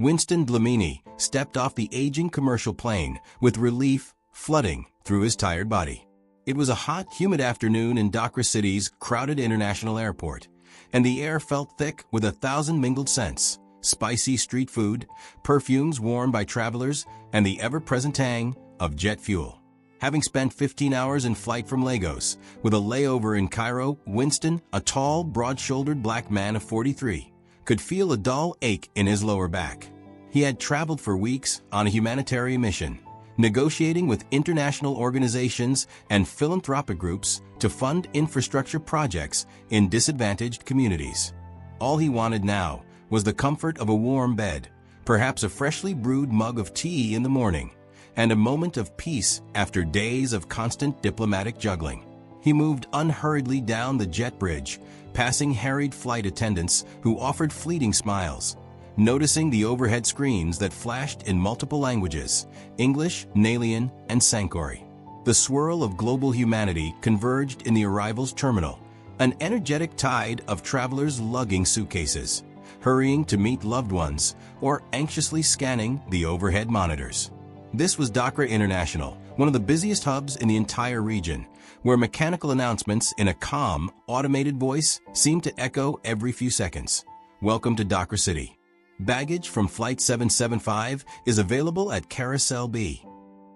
Winston Dlamini stepped off the aging commercial plane with relief flooding through his tired body. It was a hot, humid afternoon in Dhaka City's crowded international airport, and the air felt thick with 1,000 mingled scents: spicy street food, perfumes worn by travelers, and the ever-present tang of jet fuel. Having spent 15 hours in flight from Lagos, with a layover in Cairo, Winston, a tall, broad-shouldered black man of 43, could feel a dull ache in his lower back. He had traveled for weeks on a humanitarian mission, negotiating with international organizations and philanthropic groups to fund infrastructure projects in disadvantaged communities. All he wanted now was the comfort of a warm bed, perhaps a freshly brewed mug of tea in the morning, and a moment of peace after days of constant diplomatic juggling. He moved unhurriedly down the jet bridge, passing harried flight attendants who offered fleeting smiles, noticing the overhead screens that flashed in multiple languages: English, Malian, and Sankori. The swirl of global humanity converged in the arrivals terminal, an energetic tide of travelers lugging suitcases, hurrying to meet loved ones, or anxiously scanning the overhead monitors. This was Dhaka International, one of the busiest hubs in the entire region, where mechanical announcements in a calm, automated voice seemed to echo every few seconds. Welcome to Dhaka City. Baggage from Flight 775 is available at Carousel B.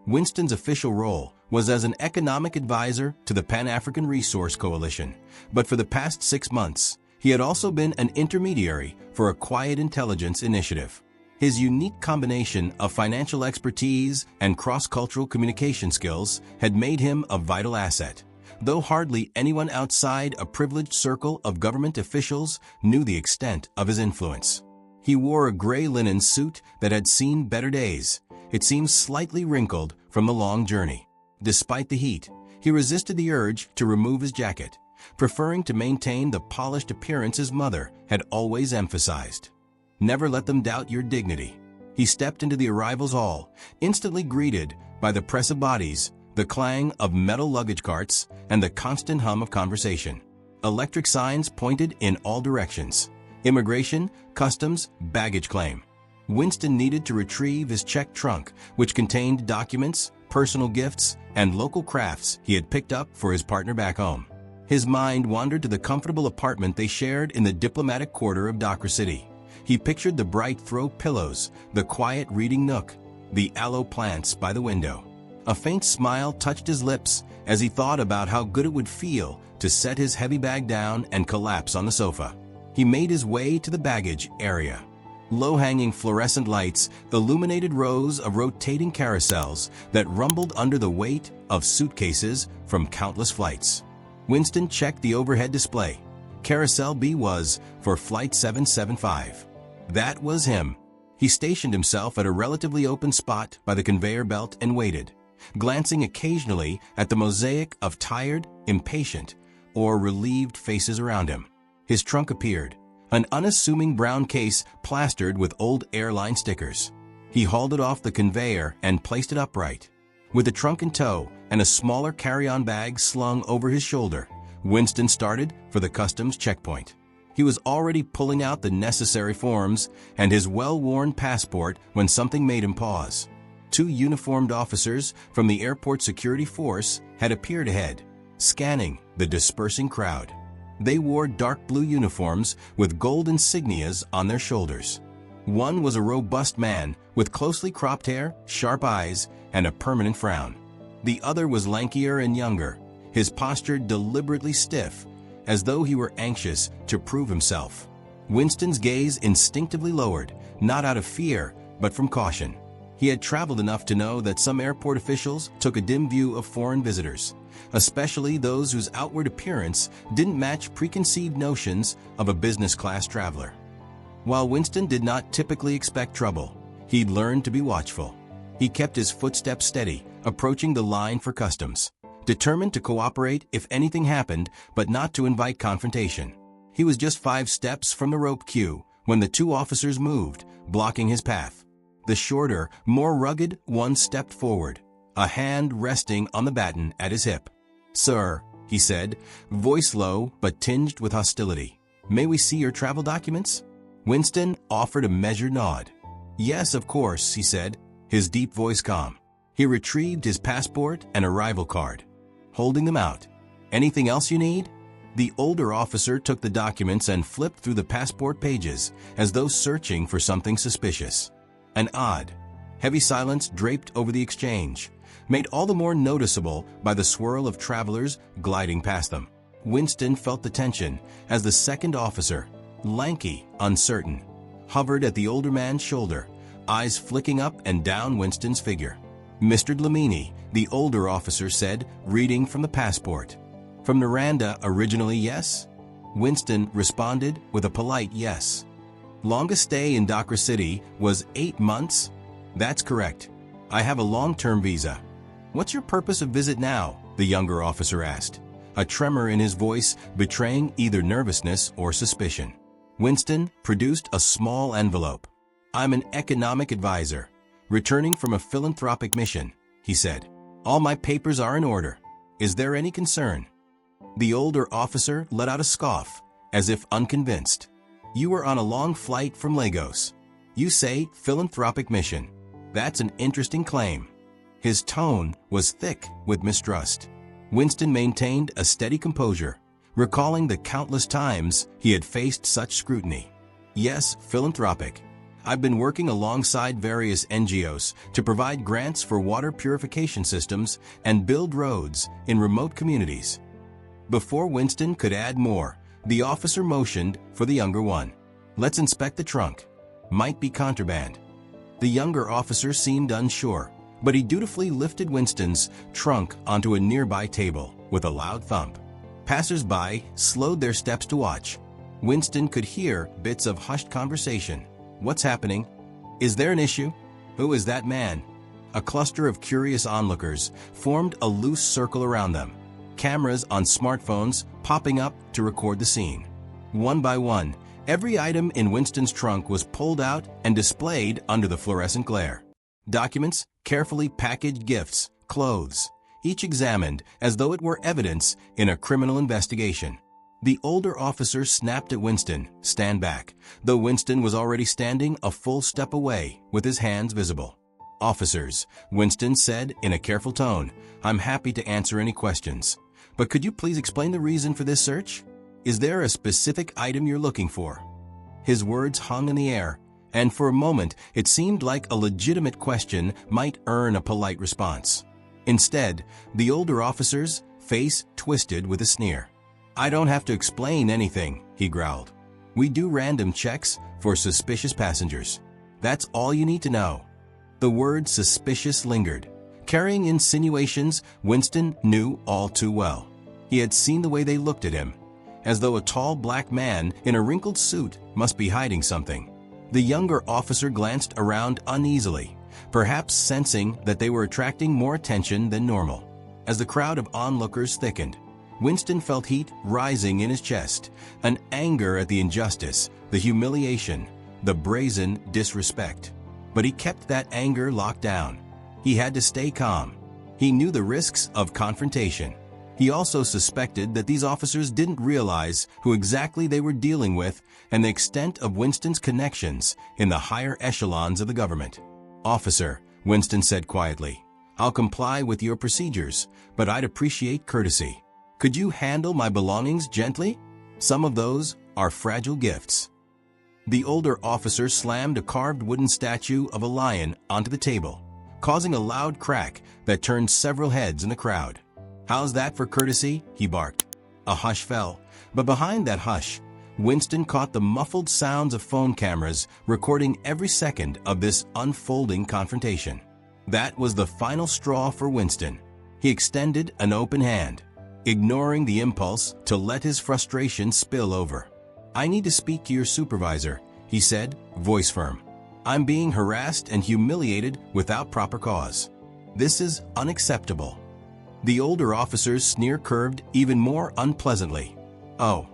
Winston's official role was as an economic advisor to the Pan-African Resource Coalition, but for the past 6 months, he had also been an intermediary for a quiet intelligence initiative. His unique combination of financial expertise and cross-cultural communication skills had made him a vital asset, though hardly anyone outside a privileged circle of government officials knew the extent of his influence. He wore a gray linen suit that had seen better days. It seemed slightly wrinkled from the long journey. Despite the heat, he resisted the urge to remove his jacket, preferring to maintain the polished appearance his mother had always emphasized. Never let them doubt your dignity. He stepped into the arrivals hall, instantly greeted by the press of bodies, the clang of metal luggage carts, and the constant hum of conversation. Electric signs pointed in all directions: immigration, customs, baggage claim. Winston needed to retrieve his checked trunk, which contained documents, personal gifts, and local crafts he had picked up for his partner back home. His mind wandered to the comfortable apartment they shared in the diplomatic quarter of Dhaka City. He pictured the bright throw pillows, the quiet reading nook, the aloe plants by the window. A faint smile touched his lips as he thought about how good it would feel to set his heavy bag down and collapse on the sofa. He made his way to the baggage area. Low-hanging fluorescent lights illuminated rows of rotating carousels that rumbled under the weight of suitcases from countless flights. Winston checked the overhead display. Carousel B was for Flight 775. That was him. He stationed himself at a relatively open spot by the conveyor belt and waited, glancing occasionally at the mosaic of tired, impatient, or relieved faces around him. His trunk appeared, an unassuming brown case plastered with old airline stickers. He hauled it off the conveyor and placed it upright. With the trunk in tow and a smaller carry-on bag slung over his shoulder, Winston started for the customs checkpoint. He was already pulling out the necessary forms and his well-worn passport when something made him pause. 2 uniformed officers from the airport security force had appeared ahead, scanning the dispersing crowd. They wore dark blue uniforms with gold insignias on their shoulders. One was a robust man with closely cropped hair, sharp eyes, and a permanent frown. The other was lankier and younger, his posture deliberately stiff, as though he were anxious to prove himself. Winston's gaze instinctively lowered, not out of fear, but from caution. He had traveled enough to know that some airport officials took a dim view of foreign visitors, especially those whose outward appearance didn't match preconceived notions of a business-class traveler. While Winston did not typically expect trouble, he'd learned to be watchful. He kept his footsteps steady, approaching the line for customs, determined to cooperate if anything happened, but not to invite confrontation. He was just 5 steps from the rope queue when the 2 officers moved, blocking his path. The shorter, more rugged one stepped forward, a hand resting on the baton at his hip. "Sir," he said, voice low but tinged with hostility, "may we see your travel documents?" Winston offered a measured nod. "Yes, of course," he said, his deep voice calm. He retrieved his passport and arrival card, holding them out. "Anything else you need?" The older officer took the documents and flipped through the passport pages as though searching for something suspicious. An odd, heavy silence draped over the exchange, made all the more noticeable by the swirl of travelers gliding past them. Winston felt the tension as the second officer, lanky, uncertain, hovered at the older man's shoulder, eyes flicking up and down Winston's figure. "Mr. Dlamini," the older officer said, reading from the passport. "From Miranda originally, yes?" Winston responded with a polite yes. "Longest stay in Dakar City was 8 months?" "That's correct. I have a long-term visa." "What's your purpose of visit now?" the younger officer asked, a tremor in his voice betraying either nervousness or suspicion. Winston produced a small envelope. "I'm an economic advisor, returning from a philanthropic mission," he said. "All my papers are in order. Is there any concern?" The older officer let out a scoff, as if unconvinced. "You were on a long flight from Lagos. You say philanthropic mission. That's an interesting claim." His tone was thick with mistrust. Winston maintained a steady composure, recalling the countless times he had faced such scrutiny. "Yes, philanthropic. I've been working alongside various NGOs to provide grants for water purification systems and build roads in remote communities." Before Winston could add more, the officer motioned for the younger one. "Let's inspect the trunk. Might be contraband." The younger officer seemed unsure, but he dutifully lifted Winston's trunk onto a nearby table with a loud thump. Passers-by slowed their steps to watch. Winston could hear bits of hushed conversation. "What's happening? Is there an issue? Who is that man?" A cluster of curious onlookers formed a loose circle around them, cameras on smartphones popping up to record the scene. One by one, every item in Winston's trunk was pulled out and displayed under the fluorescent glare. Documents, carefully packaged gifts, clothes, each examined as though it were evidence in a criminal investigation. The older officer snapped at Winston, "Stand back," though Winston was already standing a full step away with his hands visible. "Officers," Winston said in a careful tone, "I'm happy to answer any questions. But could you please explain the reason for this search? Is there a specific item you're looking for?" His words hung in the air, and for a moment it seemed like a legitimate question might earn a polite response. Instead, the older officer's face twisted with a sneer. "I don't have to explain anything," he growled. "We do random checks for suspicious passengers. That's all you need to know." The word suspicious lingered, carrying insinuations Winston knew all too well. He had seen the way they looked at him, as though a tall black man in a wrinkled suit must be hiding something. The younger officer glanced around uneasily, perhaps sensing that they were attracting more attention than normal. As the crowd of onlookers thickened, Winston felt heat rising in his chest, an anger at the injustice, the humiliation, the brazen disrespect. But he kept that anger locked down. He had to stay calm. He knew the risks of confrontation. He also suspected that these officers didn't realize who exactly they were dealing with and the extent of Winston's connections in the higher echelons of the government. "Officer," Winston said quietly, "I'll comply with your procedures, but I'd appreciate courtesy. Could you handle my belongings gently? Some of those are fragile gifts." The older officer slammed a carved wooden statue of a lion onto the table, causing a loud crack that turned several heads in the crowd. "How's that for courtesy?" he barked. A hush fell, but behind that hush, Winston caught the muffled sounds of phone cameras recording every second of this unfolding confrontation. That was the final straw for Winston. He extended an open hand, ignoring the impulse to let his frustration spill over. "I need to speak to your supervisor," he said, voice firm. "I'm being harassed and humiliated without proper cause. This is unacceptable." The older officer's sneer curved even more unpleasantly. "Oh,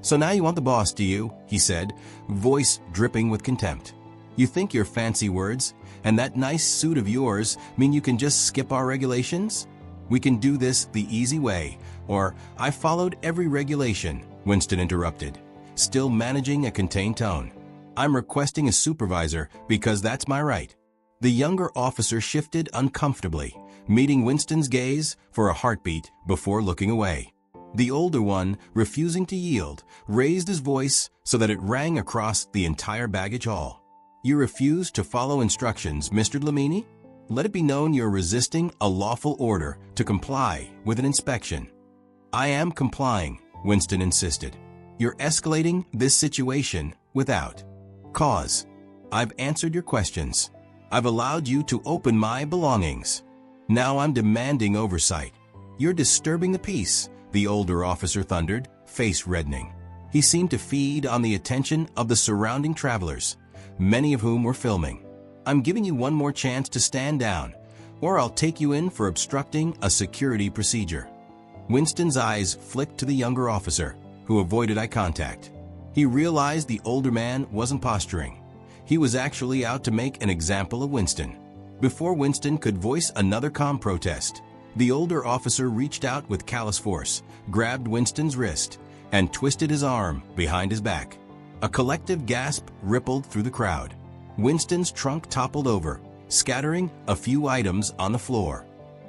so now you want the boss, do you?" he said, voice dripping with contempt. "You think your fancy words and that nice suit of yours mean you can just skip our regulations? We can do this the easy way, or I followed every regulation," Winston interrupted, still managing a contained tone. I'm requesting a supervisor because that's my right. The younger officer shifted uncomfortably, meeting Winston's gaze for a heartbeat before looking away. The older one, refusing to yield, raised his voice so that it rang across the entire baggage hall. You refuse to follow instructions, Mr. Dlamini? Let it be known you're resisting a lawful order to comply with an inspection. I am complying, Winston insisted. You're escalating this situation without cause. I've answered your questions. I've allowed you to open my belongings. Now I'm demanding oversight. You're disturbing the peace, the older officer thundered, face reddening. He seemed to feed on the attention of the surrounding travelers, many of whom were filming. I'm giving you one more chance to stand down, or I'll take you in for obstructing a security procedure. Winston's eyes flicked to the younger officer, who avoided eye contact. He realized the older man wasn't posturing. He was actually out to make an example of Winston. Before Winston could voice another calm protest, the older officer reached out with callous force, grabbed Winston's wrist, and twisted his arm behind his back. A collective gasp rippled through the crowd. Winston's trunk toppled over, scattering a few items on the floor.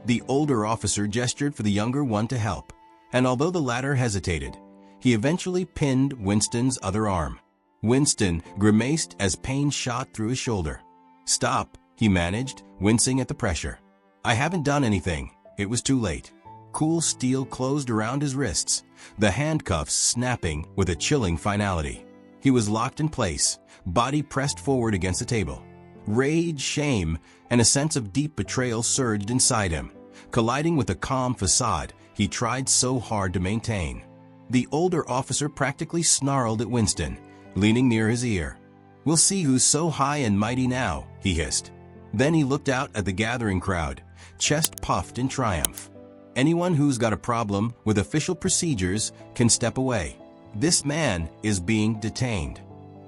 The older officer gestured for the younger one to help, and although the latter hesitated, he eventually pinned Winston's other arm. Winston grimaced as pain shot through his shoulder. Stop, he managed, wincing at the pressure. I haven't done anything. It was too late. Cool steel closed around his wrists, the handcuffs snapping with a chilling finality. He was locked in place, body pressed forward against the table. Rage, shame, and a sense of deep betrayal surged inside him, colliding with the calm facade he tried so hard to maintain. The older officer practically snarled at Winston, leaning near his ear. We'll see who's so high and mighty now, he hissed. Then he looked out at the gathering crowd, chest puffed in triumph. Anyone who's got a problem with official procedures can step away. This man is being detained.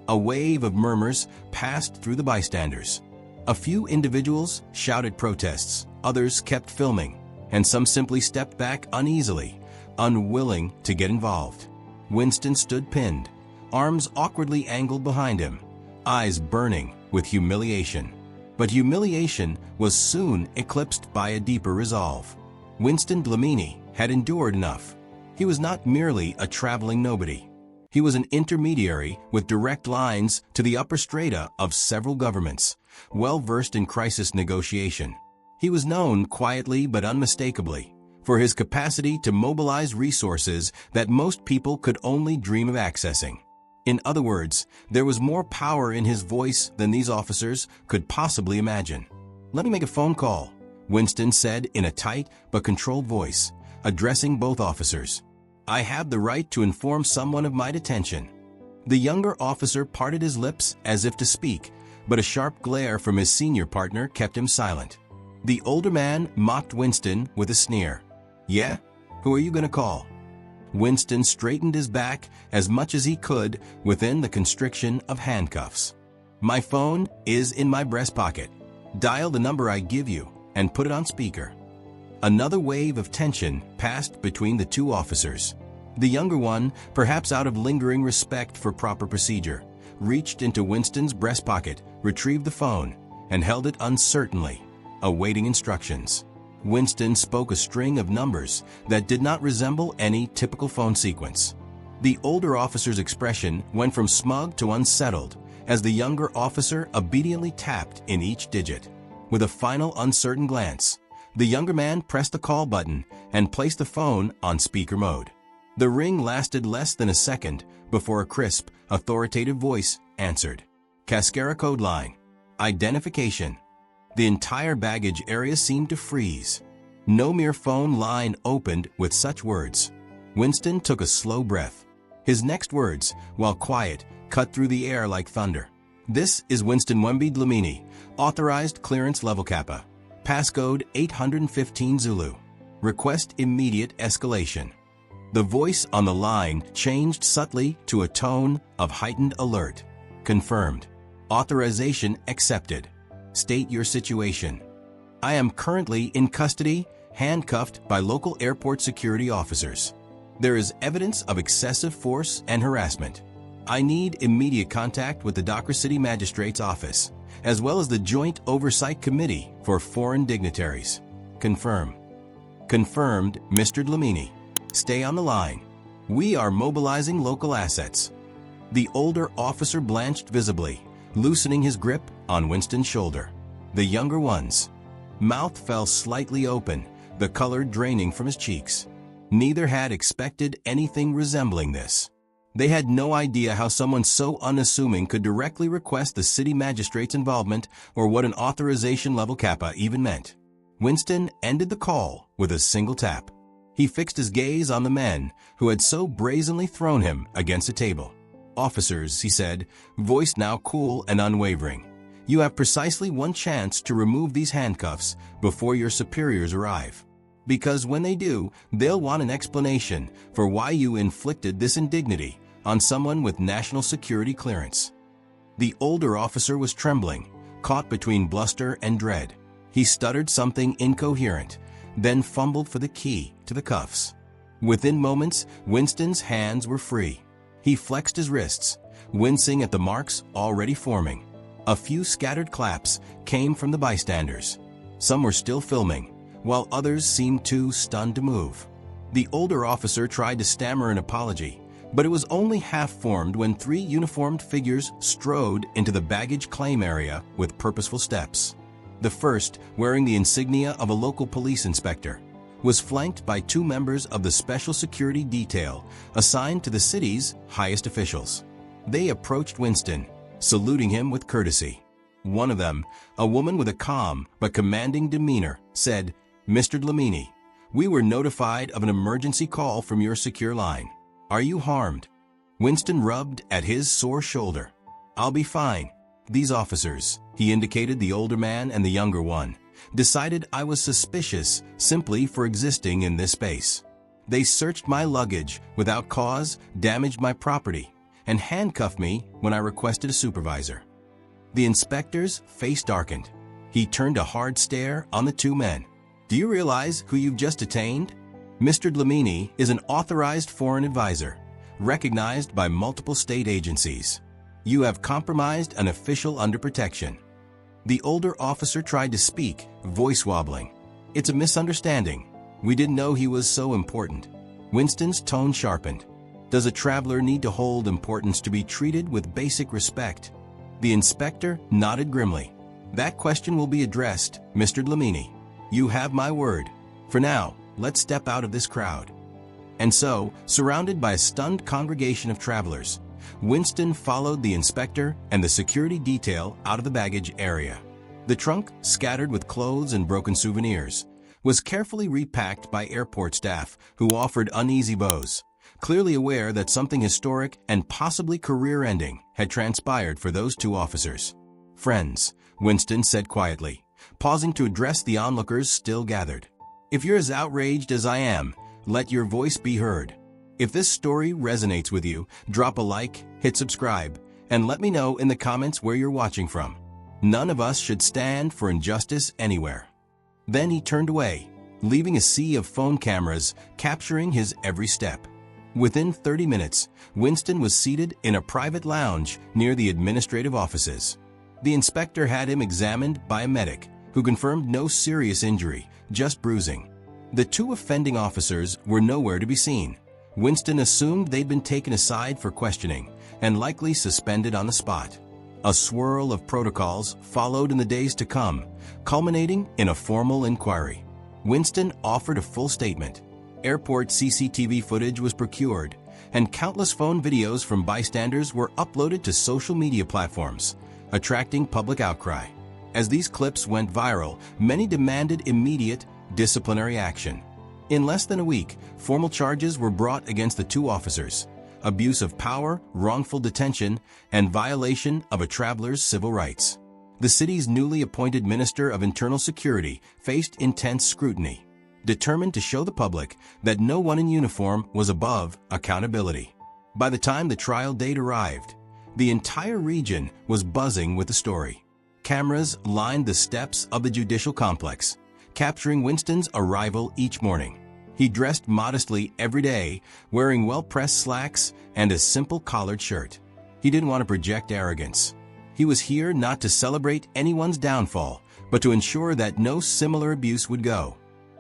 A wave of murmurs passed through the bystanders. A few individuals shouted protests, others kept filming, and some simply stepped back uneasily, unwilling to get involved. Winston stood pinned, arms awkwardly angled behind him, eyes burning with humiliation. But humiliation was soon eclipsed by a deeper resolve. Winston Dlamini had endured enough. He was not merely a traveling nobody. He was an intermediary with direct lines to the upper strata of several governments, well-versed in crisis negotiation. He was known quietly but unmistakably for his capacity to mobilize resources that most people could only dream of accessing. In other words, there was more power in his voice than these officers could possibly imagine. Let me make a phone call, Winston said in a tight but controlled voice, addressing both officers. I have the right to inform someone of my detention. The younger officer parted his lips as if to speak, but a sharp glare from his senior partner kept him silent. The older man mocked Winston with a sneer. Yeah? Who are you going to call? Winston straightened his back as much as he could within the constriction of handcuffs. My phone is in my breast pocket. Dial the number I give you and put it on speaker. Another wave of tension passed between the two officers. The younger one, perhaps out of lingering respect for proper procedure, reached into Winston's breast pocket, retrieved the phone, and held it uncertainly, awaiting instructions. Winston spoke a string of numbers that did not resemble any typical phone sequence. The older officer's expression went from smug to unsettled as the younger officer obediently tapped in each digit. With a final uncertain glance, the younger man pressed the call button and placed the phone on speaker mode. The ring lasted less than a second before a crisp, authoritative voice answered. Cascara code line. Identification. The entire baggage area seemed to freeze. No mere phone line opened with such words. Winston took a slow breath. His next words, while quiet, cut through the air like thunder. This is Winston Dlamini, authorized clearance level Kappa. Passcode 815 Zulu. Request immediate escalation. The voice on the line changed subtly to a tone of heightened alert. Confirmed. Authorization accepted. State your situation. I am currently in custody, handcuffed by local airport security officers. There is evidence of excessive force and harassment. I need immediate contact with the Dakar City Magistrate's office, as well as the Joint Oversight Committee for Foreign Dignitaries. Confirm. Confirmed, Mr. Dlamini. Stay on the line. We are mobilizing local assets. The older officer blanched visibly, loosening his grip on Winston's shoulder. The younger one's mouth fell slightly open, the color draining from his cheeks. Neither had expected anything resembling this. They had no idea how someone so unassuming could directly request the city magistrate's involvement or what an authorization level kappa even meant. Winston ended the call with a single tap. He fixed his gaze on the men who had so brazenly thrown him against a table. "Officers," he said, voice now cool and unwavering, "you have precisely one chance to remove these handcuffs before your superiors arrive. Because when they do, they'll want an explanation for why you inflicted this indignity on someone with national security clearance." The older officer was trembling, caught between bluster and dread. He stuttered something incoherent, then fumbled for the key to the cuffs. Within moments, Winston's hands were free. He flexed his wrists, wincing at the marks already forming. A few scattered claps came from the bystanders. Some were still filming, while others seemed too stunned to move. The older officer tried to stammer an apology, but it was only half-formed when three uniformed figures strode into the baggage claim area with purposeful steps. The first, wearing the insignia of a local police inspector, was flanked by two members of the special security detail assigned to the city's highest officials. They approached Winston, saluting him with courtesy. One of them, a woman with a calm but commanding demeanor, said, "Mr. Dlamini, we were notified of an emergency call from your secure line. Are you harmed?" Winston rubbed at his sore shoulder. "I'll be fine. These officers," he indicated the older man and the younger one, "decided I was suspicious simply for existing in this space. They searched my luggage without cause, damaged my property, and handcuffed me when I requested a supervisor." The inspector's face darkened. He turned a hard stare on the two men. "Do you realize who you've just detained? Mr. Dlamini is an authorized foreign advisor, recognized by multiple state agencies. You have compromised an official under protection." The older officer tried to speak, voice wobbling. "It's a misunderstanding. We didn't know he was so important." Winston's tone sharpened. "Does a traveler need to hold importance to be treated with basic respect?" The inspector nodded grimly. "That question will be addressed, Mr. Dlamini. You have my word. For now, let's step out of this crowd." And so, surrounded by a stunned congregation of travelers, Winston followed the inspector and the security detail out of the baggage area. The trunk, scattered with clothes and broken souvenirs, was carefully repacked by airport staff who offered uneasy bows, clearly aware that something historic and possibly career-ending had transpired for those two officers. "Friends," Winston said quietly, pausing to address the onlookers still gathered. "If you're as outraged as I am, let your voice be heard. If this story resonates with you, drop a like, hit subscribe, and let me know in the comments where you're watching from. None of us should stand for injustice anywhere." Then he turned away, leaving a sea of phone cameras capturing his every step. Within 30 minutes, Winston was seated in a private lounge near the administrative offices. The inspector had him examined by a medic, who confirmed no serious injury, just bruising. The two offending officers were nowhere to be seen. Winston assumed they'd been taken aside for questioning and likely suspended on the spot. A swirl of protocols followed in the days to come, culminating in a formal inquiry. Winston offered a full statement. Airport CCTV footage was procured, and countless phone videos from bystanders were uploaded to social media platforms, attracting public outcry. As these clips went viral, many demanded immediate disciplinary action. In less than a week, formal charges were brought against the two officers: abuse of power, wrongful detention, and violation of a traveler's civil rights. The city's newly appointed Minister of Internal Security faced intense scrutiny, determined to show the public that no one in uniform was above accountability. By the time the trial date arrived, the entire region was buzzing with the story. Cameras lined the steps of the judicial complex, capturing Winston's arrival each morning. He dressed modestly every day, wearing well-pressed slacks and a simple collared shirt. He didn't want to project arrogance. He was here not to celebrate anyone's downfall, but to ensure that no similar abuse would go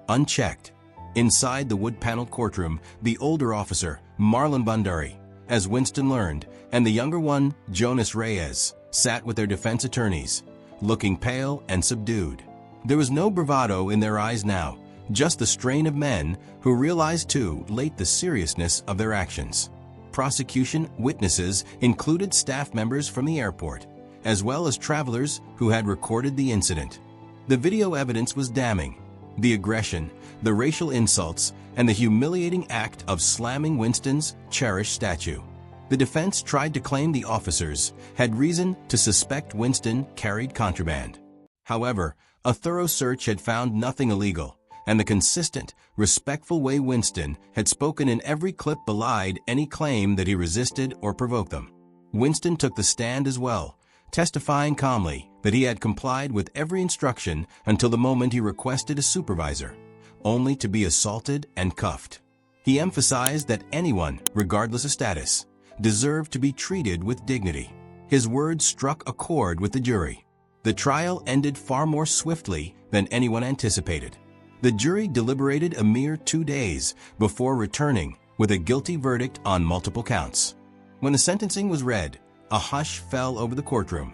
unchecked. Inside the wood-paneled courtroom, the older officer, Marlon Bundari, as Winston learned, and the younger one, Jonas Reyes, sat with their defense attorneys, looking pale and subdued. There was no bravado in their eyes now, just the strain of men who realized too late the seriousness of their actions. Prosecution witnesses included staff members from the airport, as well as travelers who had recorded the incident. The video evidence was damning. The aggression, the racial insults, and the humiliating act of slamming Winston's cherished statue. The defense tried to claim the officers had reason to suspect Winston carried contraband. However, a thorough search had found nothing illegal, and the consistent, respectful way Winston had spoken in every clip belied any claim that he resisted or provoked them. Winston took the stand as well, testifying calmly that he had complied with every instruction until the moment he requested a supervisor, only to be assaulted and cuffed. He emphasized that anyone, regardless of status, deserved to be treated with dignity. His words struck a chord with the jury. The trial ended far more swiftly than anyone anticipated. The jury deliberated a mere 2 days before returning with a guilty verdict on multiple counts. When the sentencing was read, a hush fell over the courtroom.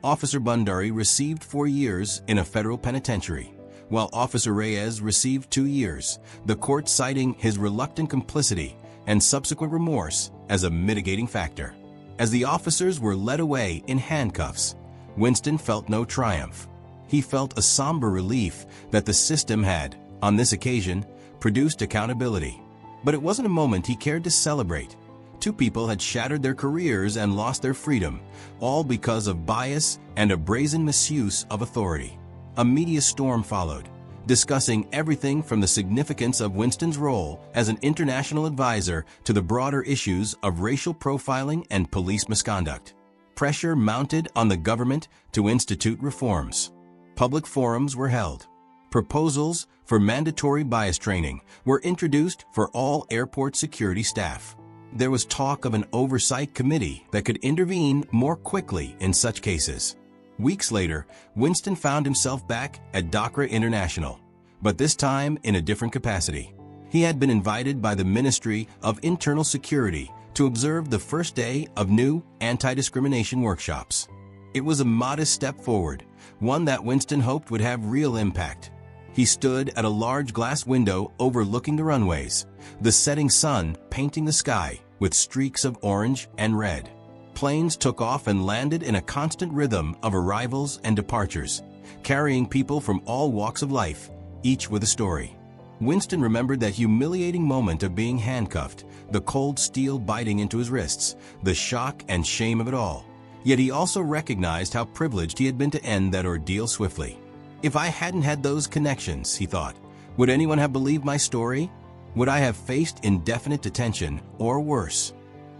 Officer Bundari received 4 years in a federal penitentiary, while Officer Reyes received 2 years, the court citing his reluctant complicity and subsequent remorse as a mitigating factor. As the officers were led away in handcuffs, Winston felt no triumph. He felt a somber relief that the system had, on this occasion, produced accountability. But it wasn't a moment he cared to celebrate. 2 people had shattered their careers and lost their freedom, all because of bias and a brazen misuse of authority. A media storm followed, discussing everything from the significance of Winston's role as an international advisor to the broader issues of racial profiling and police misconduct. Pressure mounted on the government to institute reforms. Public forums were held. Proposals for mandatory bias training were introduced for all airport security staff. There was talk of an oversight committee that could intervene more quickly in such cases. Weeks later, Winston found himself back at Dhaka International, but this time in a different capacity. He had been invited by the Ministry of Internal Security to observe the first day of new anti-discrimination workshops. It was a modest step forward, one that Winston hoped would have real impact. He stood at a large glass window overlooking the runways, the setting sun painting the sky with streaks of orange and red. Planes took off and landed in a constant rhythm of arrivals and departures, carrying people from all walks of life, each with a story. Winston remembered that humiliating moment of being handcuffed, the cold steel biting into his wrists, the shock and shame of it all. Yet he also recognized how privileged he had been to end that ordeal swiftly. If I hadn't had those connections, he thought, would anyone have believed my story? Would I have faced indefinite detention or worse?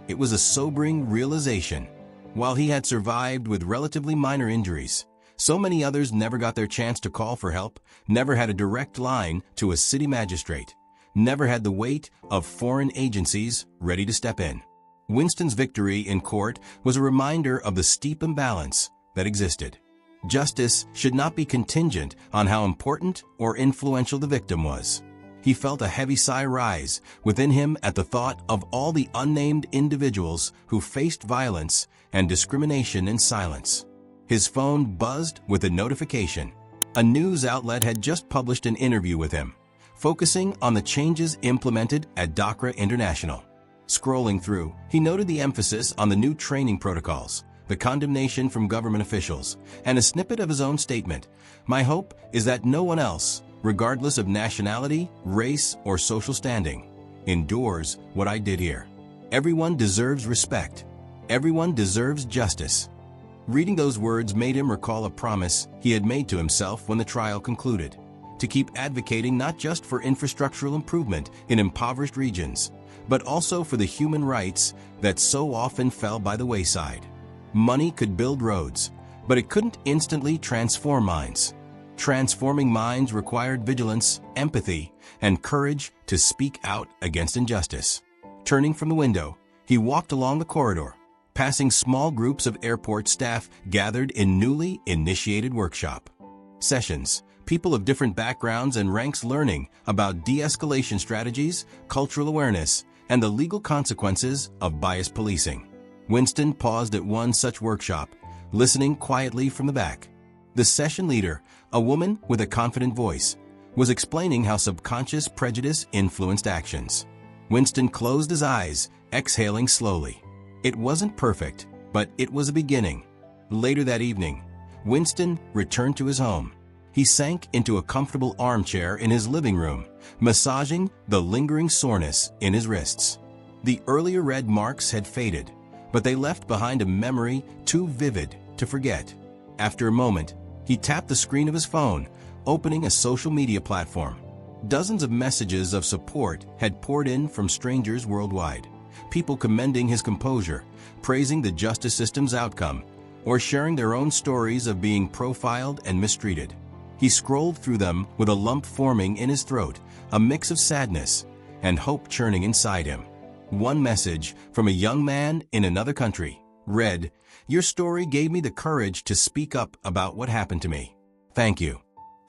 It was a sobering realization. While he had survived with relatively minor injuries, so many others never got their chance to call for help, never had a direct line to a city magistrate, never had the weight of foreign agencies ready to step in. Winston's victory in court was a reminder of the steep imbalance that existed. Justice should not be contingent on how important or influential the victim was. He felt a heavy sigh rise within him at the thought of all the unnamed individuals who faced violence and discrimination in silence. His phone buzzed with a notification. A news outlet had just published an interview with him, focusing on the changes implemented at Dhaka International. Scrolling through, he noted the emphasis on the new training protocols, the condemnation from government officials, and a snippet of his own statement. "My hope is that no one else, regardless of nationality, race, or social standing, endures what I did here. Everyone deserves respect. Everyone deserves justice." Reading those words made him recall a promise he had made to himself when the trial concluded, to keep advocating not just for infrastructural improvement in impoverished regions, but also for the human rights that so often fell by the wayside. Money could build roads, but it couldn't instantly transform minds. Transforming minds required vigilance, empathy, and courage to speak out against injustice. Turning from the window, he walked along the corridor, passing small groups of airport staff gathered in newly initiated workshop sessions, people of different backgrounds and ranks learning about de-escalation strategies, cultural awareness, and the legal consequences of bias policing. Winston paused at one such workshop, listening quietly from the back. The session leader, a woman with a confident voice, was explaining how subconscious prejudice influenced actions. Winston closed his eyes, exhaling slowly. It wasn't perfect, but it was a beginning. Later that evening, Winston returned to his home. He sank into a comfortable armchair in his living room, massaging the lingering soreness in his wrists. The earlier red marks had faded, but they left behind a memory too vivid to forget. After a moment, he tapped the screen of his phone, opening a social media platform. Dozens of messages of support had poured in from strangers worldwide, people commending his composure, praising the justice system's outcome, or sharing their own stories of being profiled and mistreated. He scrolled through them with a lump forming in his throat, a mix of sadness and hope churning inside him. One message from a young man in another country read, "Your story gave me the courage to speak up about what happened to me. Thank you.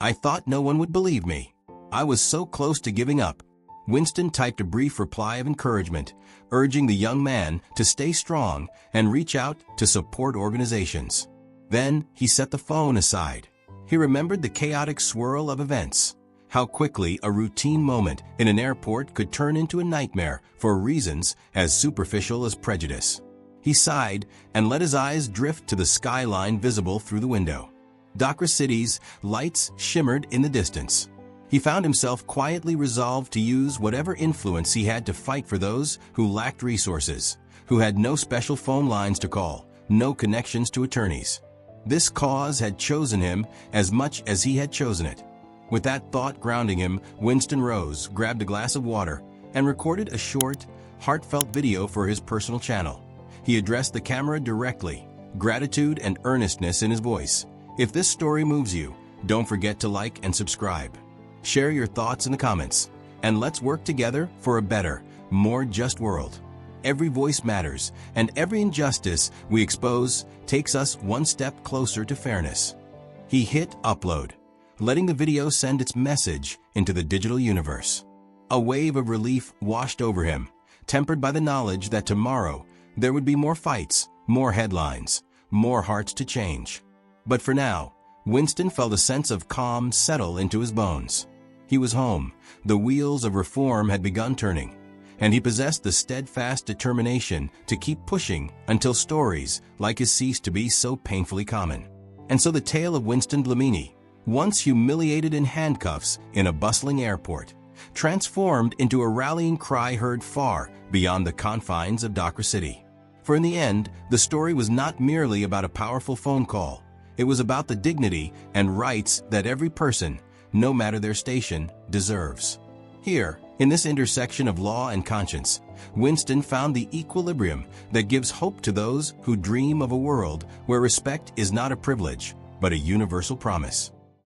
I thought no one would believe me. I was so close to giving up." Winston typed a brief reply of encouragement, urging the young man to stay strong and reach out to support organizations. Then he set the phone aside. He remembered the chaotic swirl of events, how quickly a routine moment in an airport could turn into a nightmare for reasons as superficial as prejudice. He sighed and let his eyes drift to the skyline visible through the window. Dhaka City's lights shimmered in the distance. He found himself quietly resolved to use whatever influence he had to fight for those who lacked resources, who had no special phone lines to call, no connections to attorneys. This cause had chosen him as much as he had chosen it. With that thought grounding him, Winston rose, grabbed a glass of water, and recorded a short, heartfelt video for his personal channel. He addressed the camera directly, gratitude and earnestness in his voice. If this story moves you, don't forget to like and subscribe. Share your thoughts in the comments, and let's work together for a better, more just world. Every voice matters, and every injustice we expose takes us one step closer to fairness. He hit upload, letting the video send its message into the digital universe. A wave of relief washed over him, tempered by the knowledge that tomorrow there would be more fights, more headlines, more hearts to change. But for now, Winston felt a sense of calm settle into his bones. He was home, the wheels of reform had begun turning, and he possessed the steadfast determination to keep pushing until stories like his ceased to be so painfully common. And so the tale of Winston Dlamini, once humiliated in handcuffs in a bustling airport, transformed into a rallying cry heard far beyond the confines of Dhaka City. For in the end, the story was not merely about a powerful phone call. It was about the dignity and rights that every person, no matter their station, deserves. Here, in this intersection of law and conscience, Winston found the equilibrium that gives hope to those who dream of a world where respect is not a privilege, but a universal promise.